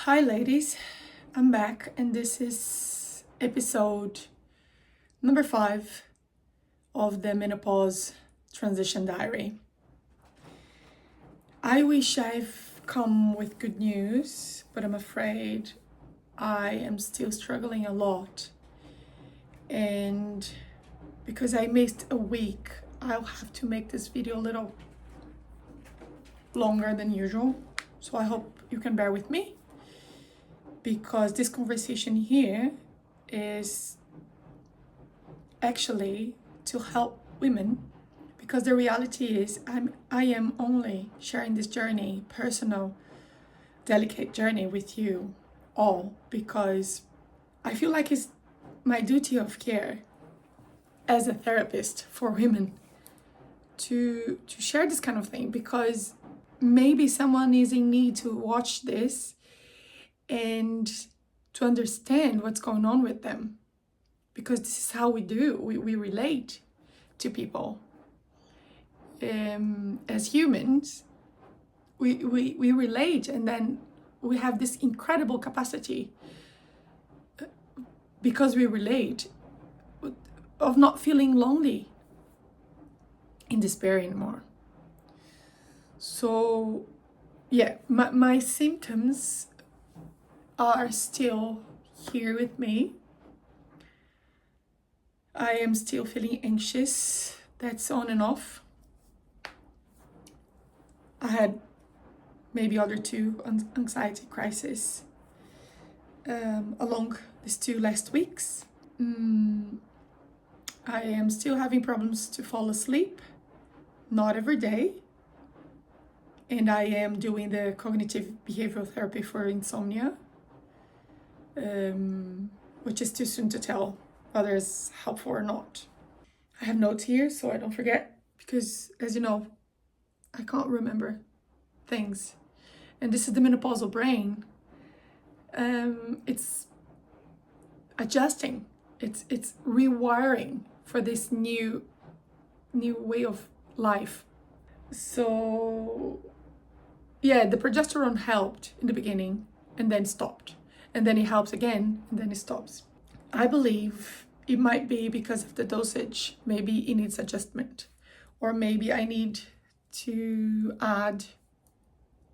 Hi, ladies. I'm back, and this is episode number 5 of the menopause transition diary. I wish I've come with good news, but I'm afraid I am still struggling a lot. And because I missed a week, I'll have to make this video a little longer than usual. So I hope you can bear with me, because this conversation here is actually to help women, because the reality is I am only sharing this journey, personal, delicate journey with you all, because I feel like it's my duty of care as a therapist for women to share this kind of thing, because maybe someone is in need to watch this and to understand what's going on with them, because this is how we do. We relate to people. As humans, we relate, and then we have this incredible capacity, because we relate, of not feeling lonely in despair anymore. So yeah, my symptoms are still here with me. I am still feeling anxious. That's on and off. I had maybe other 2 anxiety crises along these 2 last weeks. I am still having problems to fall asleep, not every day. And I am doing the cognitive behavioral therapy for insomnia, which is too soon to tell whether it's helpful or not. I have notes here so I don't forget, because as you know, I can't remember things. And this is the menopausal brain. It's adjusting, it's rewiring for this new way of life. So yeah, the progesterone helped in the beginning and then stopped. And then it helps again, and then it stops. I believe it might be because of the dosage. Maybe it needs adjustment. Or maybe I need to add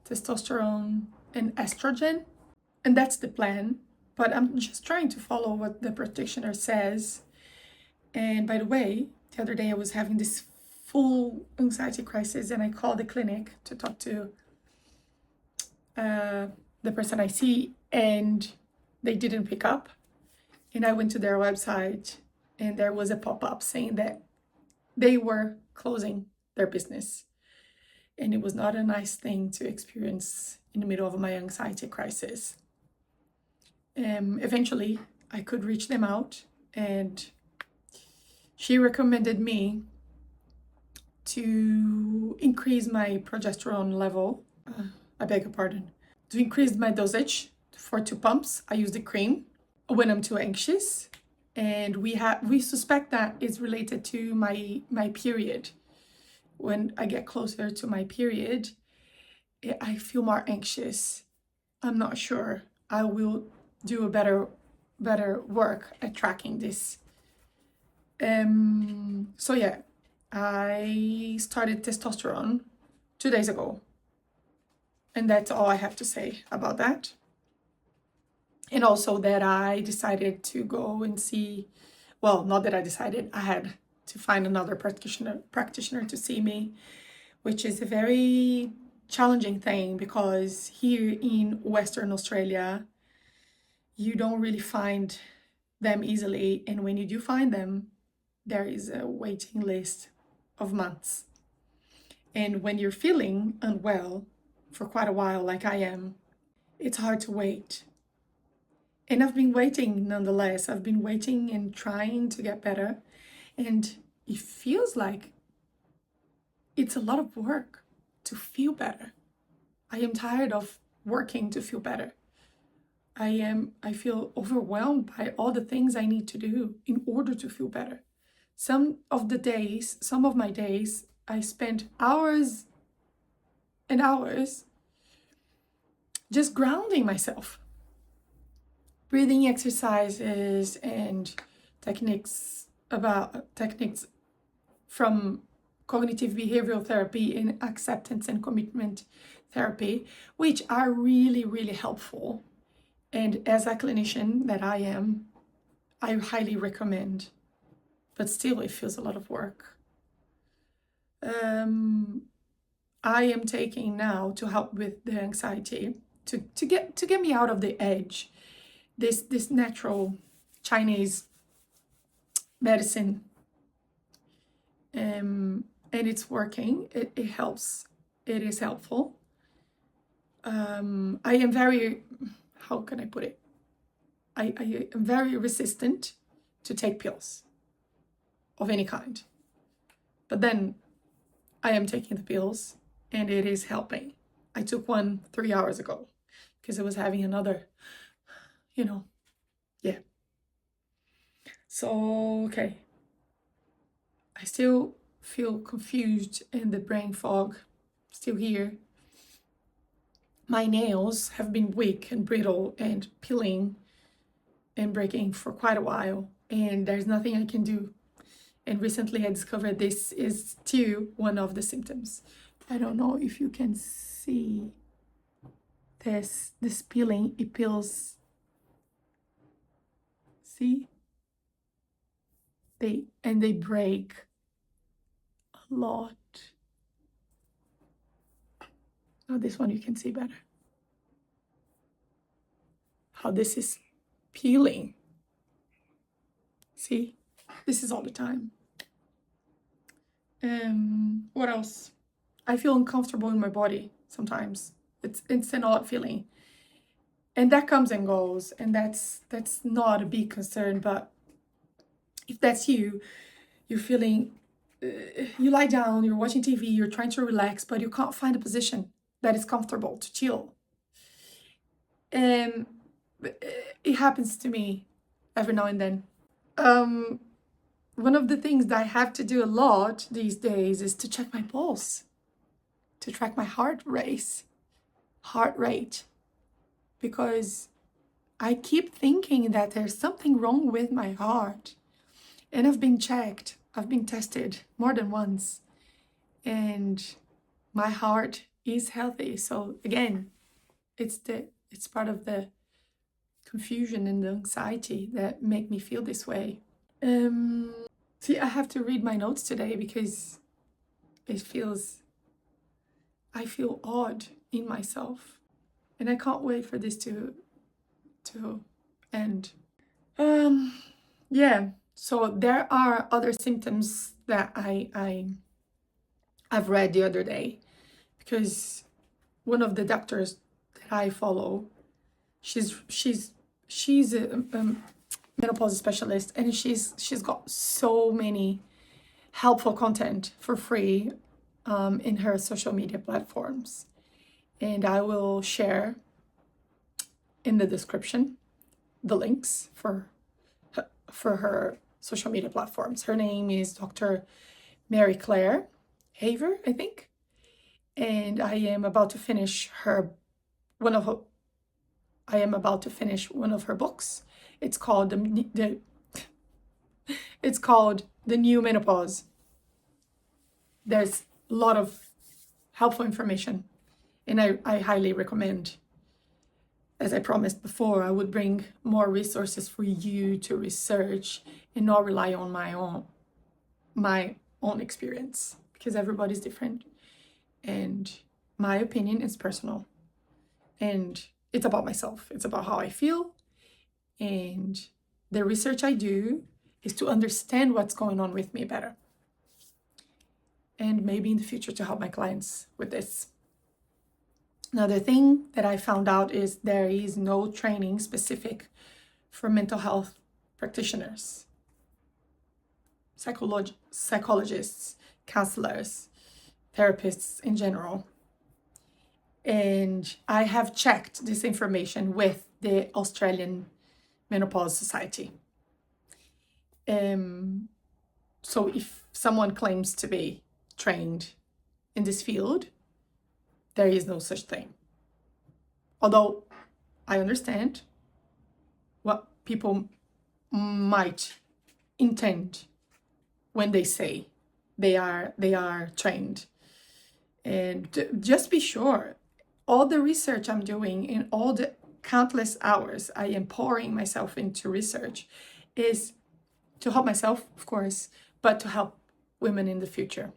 testosterone and estrogen. And that's the plan. But I'm just trying to follow what the practitioner says. And by the way, the other day I was having this full anxiety crisis, and I called the clinic to talk to the person I see, and they didn't pick up. And I went to their website, and there was a pop-up saying that they were closing their business. And it was not a nice thing to experience in the middle of my anxiety crisis. Eventually, I could reach them out, and she recommended me to increase my progesterone level. I beg your pardon. To increase my dosage for 2 pumps. I use the cream when I'm too anxious, and we suspect that is related to my period. When I get closer to my period, I feel more anxious. I'm not sure. I will do a better work at tracking this. So yeah, I started testosterone 2 days ago. And that's all I have to say about that. And also that I decided to go and see, well, not that I decided, I had to find another practitioner to see me, which is a very challenging thing, because here in Western Australia, you don't really find them easily. And when you do find them, there is a waiting list of months. And when you're feeling unwell for quite a while, like I am, it's hard to wait. And I've been waiting nonetheless. I've been waiting and trying to get better. And it feels like it's a lot of work to feel better. I am tired of working to feel better. I feel overwhelmed by all the things I need to do in order to feel better. Some of my days, I spent hours and hours just grounding myself. Breathing exercises and techniques from cognitive behavioral therapy and acceptance and commitment therapy, which are really, really helpful. And as a clinician that I am, I highly recommend, but still it feels a lot of work. I am taking now to help with the anxiety, to get me out of the edge, this natural Chinese medicine, and it's working. It helps. It is helpful. I am very, how can I put it? I am very resistant to take pills of any kind. But then I am taking the pills and it is helping. I took one 3 hours ago because I was having another, yeah. So, okay. I still feel confused and the brain fog still here. My nails have been weak and brittle and peeling and breaking for quite a while, and there's nothing I can do. And recently I discovered this is still one of the symptoms. I don't know if you can see this peeling. It peels. See? They break a lot. Oh, this one you can see better. How this is peeling. See? This is all the time. What else? I feel uncomfortable in my body sometimes. It's an odd feeling. And that comes and goes, and that's not a big concern, but if that's you're feeling, you lie down, you're watching TV, you're trying to relax, but you can't find a position that is comfortable to chill. And it happens to me every now and then. One of the things that I have to do a lot these days is to check my pulse, to track my heart rate, because I keep thinking that there's something wrong with my heart. And I've been checked, I've been tested more than once, and my heart is healthy. So again, it's part of the confusion and the anxiety that make me feel this way. See, I have to read my notes today because I feel odd in myself, and I can't wait for this to end. Yeah. So there are other symptoms that I've read the other day, because one of the doctors that I follow, she's a menopause specialist, and she's got so many helpful content for free in her social media platforms, and I will share in the description the links for her social media platforms. Her name is Dr. Mary Claire Haver, I think, and I am about to finish one of her books. It's called The New Menopause. There's a lot of helpful information, and I highly recommend. As I promised before, I would bring more resources for you to research and not rely on my own experience, because everybody's different and my opinion is personal, and it's about myself. It's about how I feel, and the research I do is to understand what's going on with me better, and maybe in the future to help my clients with this. Another thing that I found out is there is no training specific for mental health practitioners, psychologists, counselors, therapists in general. And I have checked this information with the Australian Menopause Society. So if someone claims to be trained in this field, there is no such thing. Although I understand what people might intend when they say they are trained. And just be sure, all the research I'm doing and all the countless hours I am pouring myself into research is to help myself, of course, but to help women in the future.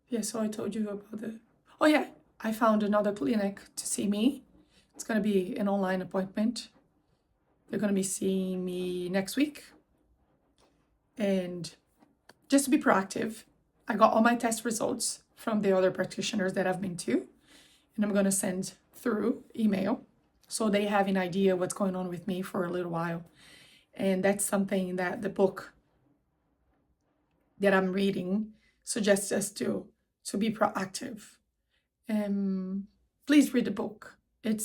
Yeah, so I told you about the... Oh yeah, I found another clinic to see me. It's going to be an online appointment. They're going to be seeing me next week. And just to be proactive, I got all my test results from the other practitioners that I've been to, and I'm going to send through email so they have an idea what's going on with me for a little while. And that's something that the book that I'm reading suggests us to be proactive. Please read the book. And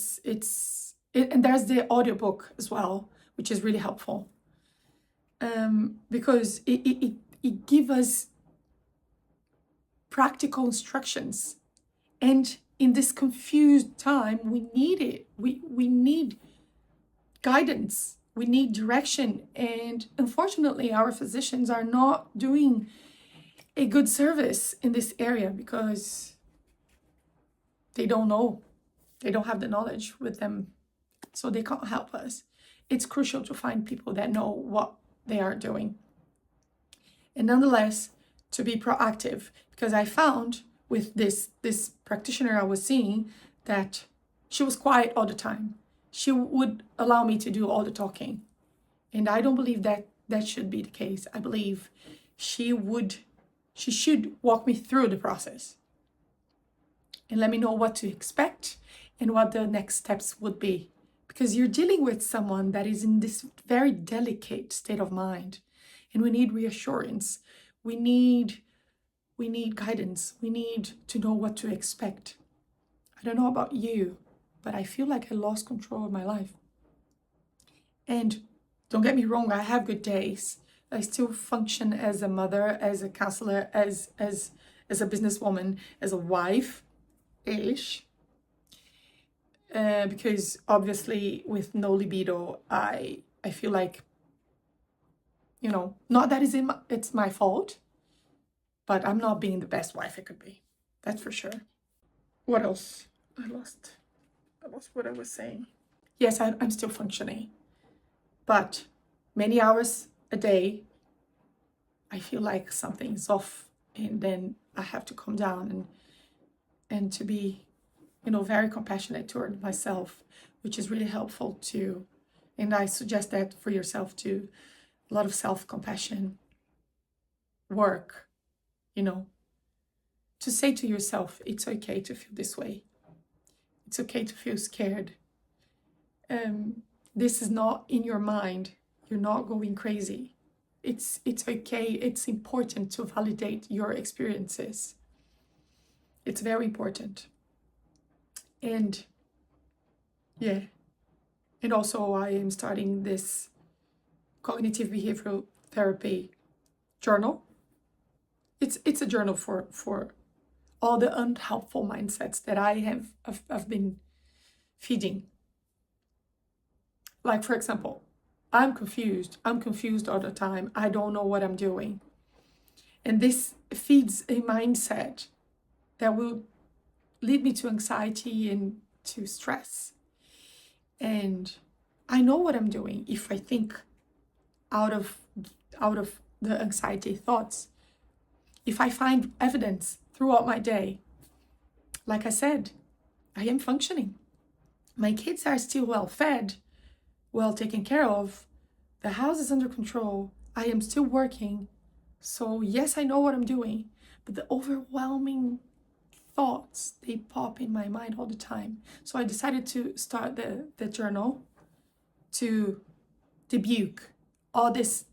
there's the audiobook as well, which is really helpful. Because it gives us practical instructions. And in this confused time, we need it. We need guidance. We need direction. And unfortunately, our physicians are not doing a good service in this area because they don't know. They don't have the knowledge with them, so they can't help us. It's crucial to find people that know what they are doing. And nonetheless, to be proactive, because I found with this practitioner I was seeing that she was quiet all the time. She would allow me to do all the talking. And I don't believe that should be the case. I believe she should walk me through the process and let me know what to expect and what the next steps would be. Because you're dealing with someone that is in this very delicate state of mind. And we need reassurance. We need guidance. We need to know what to expect. I don't know about you, but I feel like I lost control of my life. And don't get me wrong, I have good days. I still function as a mother, as a counselor, as a businesswoman, as a wife-ish. Because obviously with no libido, I feel like, not that it's my fault, but I'm not being the best wife I could be. That's for sure. What else? I lost what I was saying. Yes, I'm still functioning, but many hours a day, I feel like something's off, and then I have to calm down and to be, very compassionate toward myself, which is really helpful too. And I suggest that for yourself too. A lot of self-compassion work, to say to yourself, it's okay to feel this way. It's okay to feel scared. This is not in your mind. You're not going crazy. It's okay. It's important to validate your experiences. It's very important. And yeah. And also I am starting this cognitive behavioral therapy journal. It's a journal for all the unhelpful mindsets that I've been feeding. Like, for example, I'm confused all the time. I don't know what I'm doing. And this feeds a mindset that will lead me to anxiety and to stress. And I know what I'm doing if I think out of the anxiety thoughts. If I find evidence throughout my day, like I said, I am functioning. My kids are still well fed, well taken care of. The house is under control. I am still working. So yes, I know what I'm doing, but the overwhelming thoughts, they pop in my mind all the time. So I decided to start the journal to debunk all this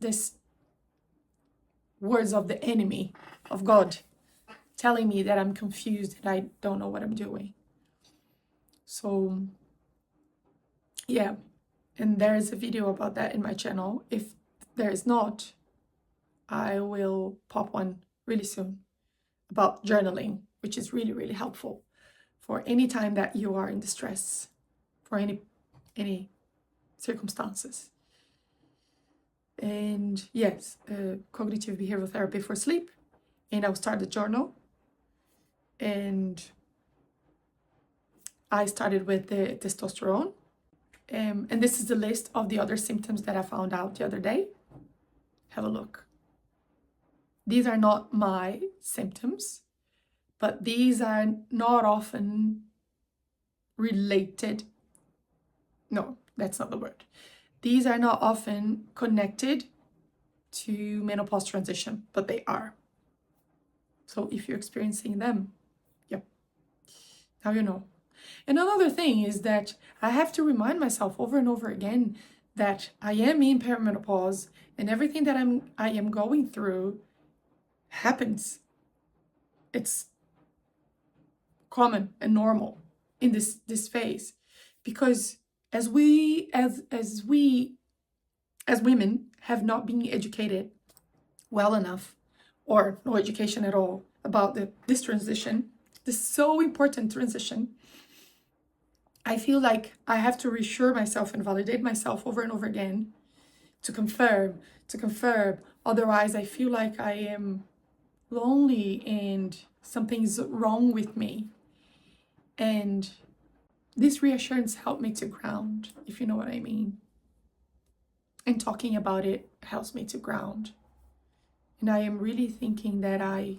words of the enemy of God telling me that I'm confused and I don't know what I'm doing. So yeah, and there is a video about that in my channel. If there is not, I will pop one really soon about journaling, which is really, really helpful for any time that you are in distress for any circumstances. And yes, cognitive behavioral therapy for sleep. And I'll start the journal. And I started with the testosterone. And this is the list of the other symptoms that I found out the other day. Have a look. These are not my symptoms, but these are not often related. No, that's not the word. These are not often connected to menopause transition, but they are. So if you're experiencing them, yep, now you know. And another thing is that I have to remind myself over and over again that I am in perimenopause, and everything that I am going through happens. It's common and normal in this phase, because as women have not been educated well enough, or no education at all, about this transition, this so important transition, I feel like I have to reassure myself and validate myself over and over again to confirm. Otherwise, I feel like I am lonely and something's wrong with me. And this reassurance helped me to ground, if you know what I mean. And talking about it helps me to ground. And I am really thinking that I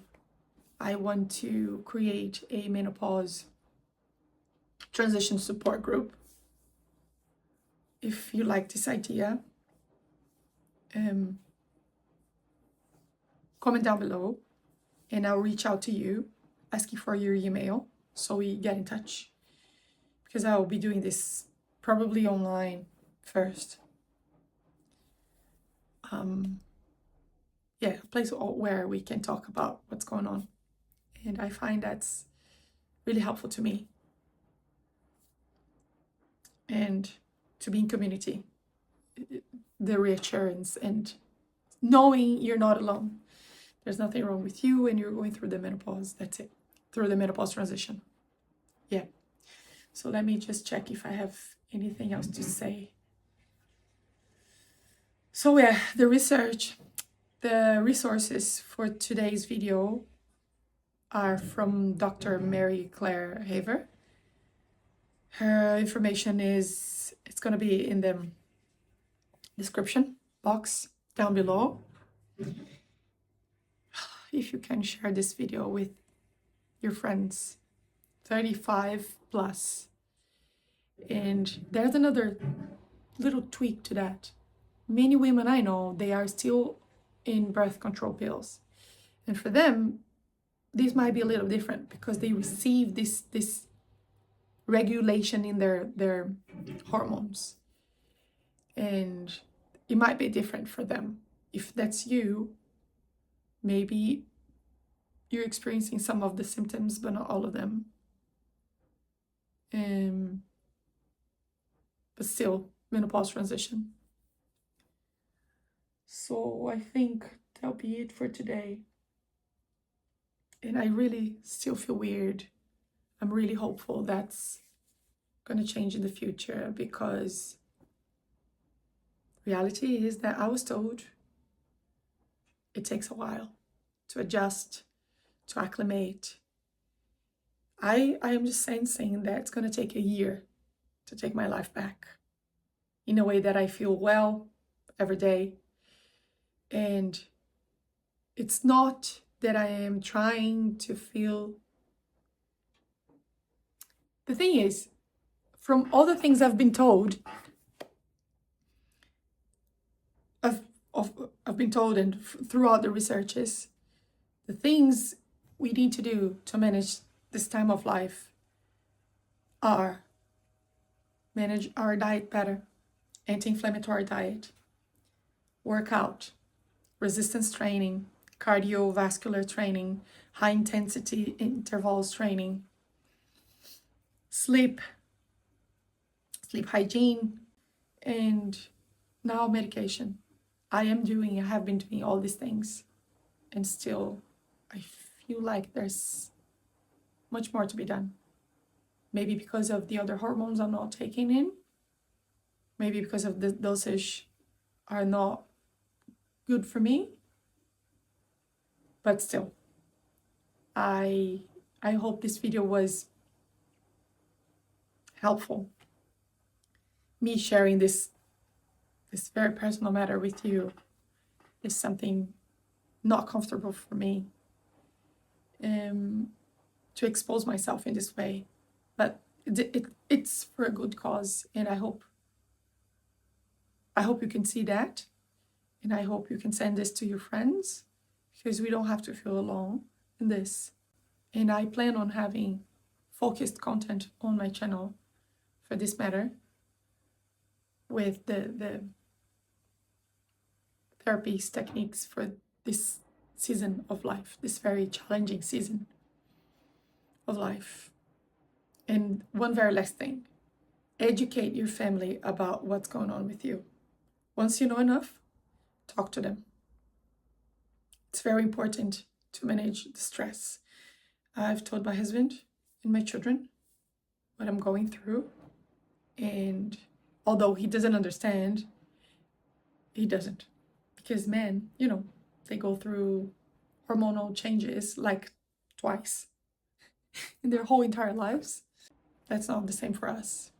want to create a menopause transition support group. If you like this idea, comment down below and I'll reach out to you asking for your email so we get in touch, because I will be doing this probably online first. Yeah, a place where we can talk about what's going on, and I find that's really helpful to me. And to be in community, the reassurance and knowing you're not alone. There's nothing wrong with you and you're going through the menopause. That's it. Through the menopause transition. Yeah. So let me just check if I have anything else to say. So yeah, the resources for today's video are from Dr. Mary Claire Haver. Her information it's going to be in the description box down below. If you can share this video with your friends, 35 plus. And there's another little tweak to that. Many women I know, they are still in birth control pills. And for them, this might be a little different because they receive this regulation in their hormones. And it might be different for them. If that's you, maybe you're experiencing some of the symptoms, but not all of them. But still, menopause transition. So I think that'll be it for today. And I really still feel weird. I'm really hopeful that's going to change in the future, because reality is that I was told it takes a while to adjust, to acclimate. I am just sensing that it's going to take a year to take my life back in a way that I feel well every day. And it's not that I am trying to feel. The thing is, from all the things I've been told, I've been told, and throughout the researches, the things we need to do to manage this time of life are manage our diet better, anti-inflammatory diet, workout, resistance training, cardiovascular training, high intensity intervals training, sleep hygiene, and now medication. I have been doing all these things, and still I feel like there's much more to be done. Maybe because of the other hormones I'm not taking in. Maybe because of the dosage are not good for me. But still, I hope this video was helpful. Me sharing this very personal matter with you is something not comfortable for me, to expose myself in this way. But it's for a good cause, and I hope you can see that, and I hope you can send this to your friends, because we don't have to feel alone in this. And I plan on having focused content on my channel for this matter, with the therapies, techniques for this season of life, this very challenging season of life. And one very last thing, educate your family about what's going on with you. Once you know enough, talk to them. It's very important to manage the stress. I've told my husband and my children what I'm going through, and although he doesn't understand, he doesn't. Because men, they go through hormonal changes like twice in their whole entire lives. That's not the same for us.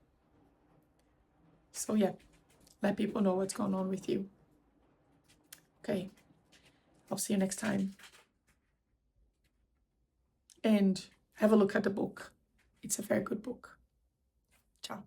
So yeah, let people know what's going on with you. Okay, I'll see you next time. And have a look at the book. It's a very good book. Ciao.